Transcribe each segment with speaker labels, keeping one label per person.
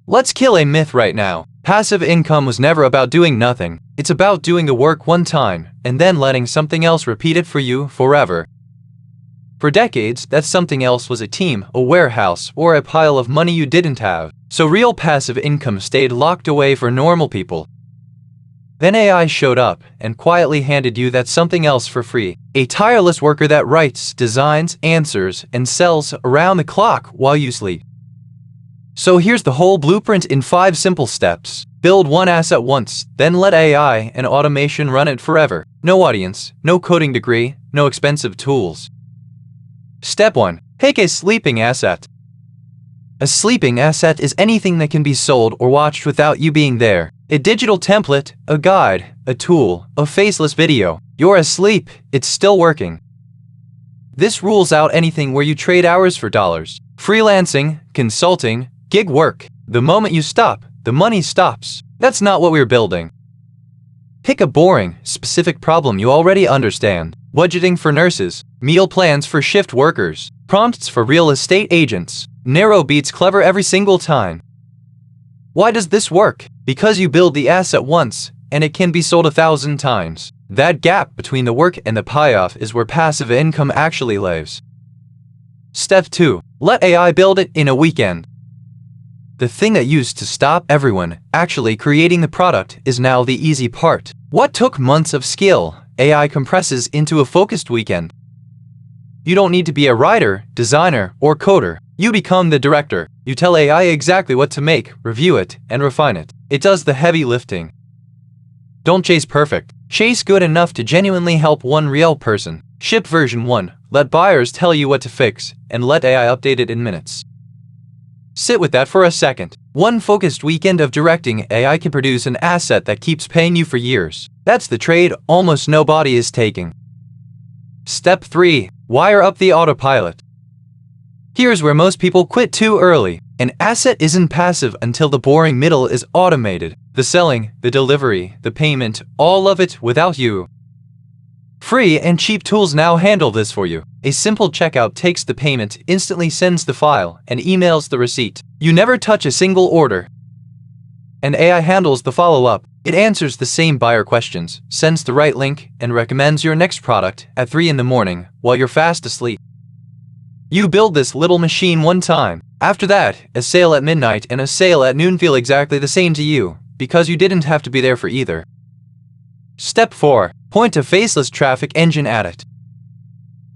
Speaker 1: Let's kill a myth right now. Passive income was never about doing nothing. It's about doing the work one time and then letting something else repeat it for you forever. For decades, that something else was a team, a warehouse, or a pile of money you didn't have. So real passive income stayed locked away for normal people. Then AI showed up and quietly handed you that something else for free. A tireless worker that writes, designs, answers, and sells around the clock while you sleep. So here's the whole blueprint in 5 simple steps. Build one asset once, then let AI and automation run it forever. No audience, no coding degree, no expensive tools. Step 1. Pick a sleeping asset. A sleeping asset is anything that can be sold or watched without you being there. A digital template, a guide, a tool, a faceless video. You're asleep, it's still working. This rules out anything where you trade hours for dollars. Freelancing, consulting, gig work. The moment you stop, the money stops. That's not what we're building. Pick a boring, specific problem you already understand. Budgeting for nurses, meal plans for shift workers, prompts for real estate agents. Narrow beats clever every single time. Why does this work? Because you build the asset once, and it can be sold 1,000 times. That gap between the work and the payoff is where passive income actually lives. Step 2. Let AI build it in a weekend. The thing that used to stop everyone actually creating the product is now the easy part. What took months of skill, AI compresses into a focused weekend. You don't need to be a writer, designer, or coder. You become the director. You tell AI exactly what to make, review it, and refine it. It does the heavy lifting. Don't chase perfect. Chase good enough to genuinely help one real person. Ship version 1. Let buyers tell you what to fix, and let AI update it in minutes. Sit with that for a second. One focused weekend of directing AI can produce an asset that keeps paying you for years. That's the trade almost nobody is taking. Step 3. Wire up the autopilot. Here's where most people quit too early. An asset isn't passive until the boring middle is automated. The selling, the delivery, the payment, all of it without you. Free and cheap tools now handle this for you. A simple checkout takes the payment, instantly sends the file, and emails the receipt. You never touch a single order. And AI handles the follow-up. It answers the same buyer questions, sends the right link, and recommends your next product at 3 in the morning while you're fast asleep. You build this little machine one time. After that, a sale at midnight and a sale at noon feel exactly the same to you, because you didn't have to be there for either. Step 4. Point a faceless traffic engine at it.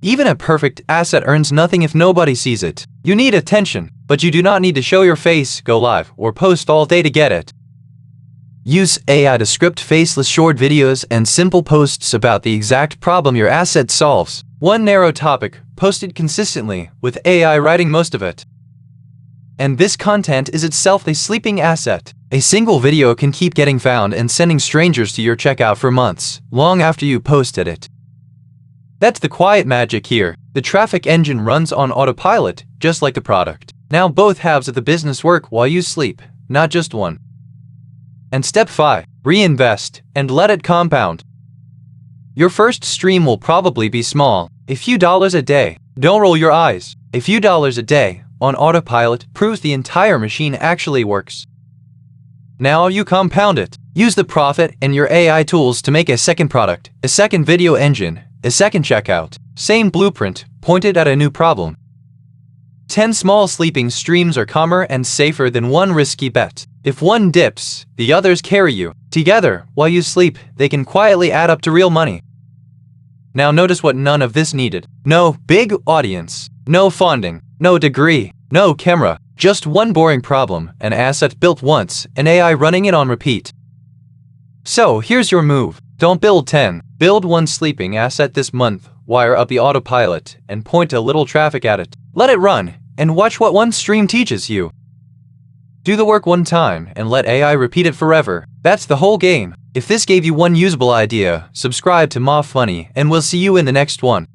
Speaker 1: Even a perfect asset earns nothing if nobody sees it. You need attention, but you do not need to show your face, go live, or post all day to get it. Use AI to script faceless short videos and simple posts about the exact problem your asset solves. One narrow topic, posted consistently, with AI writing most of it. And this content is itself a sleeping asset. A single video can keep getting found and sending strangers to your checkout for months, long after you posted it. That's the quiet magic here. The traffic engine runs on autopilot, just like the product. Now both halves of the business work while you sleep, not just one. And step 5. Reinvest, and let it compound. Your first stream will probably be small, a few dollars a day. Don't roll your eyes. A few dollars a day on autopilot proves the entire machine actually works. Now you compound it. Use the profit and your AI tools to make a second product, a second video engine, a second checkout. Same blueprint, pointed at a new problem. 10 small sleeping streams are calmer and safer than one risky bet. If one dips, the others carry you. Together, while you sleep, they can quietly add up to real money. Now notice what none of this needed. No big audience, no funding, no degree, no camera. Just one boring problem, an asset built once, and AI running it on repeat. So here's your move. Don't build 10. Build one sleeping asset this month, wire up the autopilot, and point a little traffic at it. Let it run, and watch what one stream teaches you. Do the work one time, and let AI repeat it forever. That's the whole game. If this gave you one usable idea, subscribe to Funny, and we'll see you in the next one.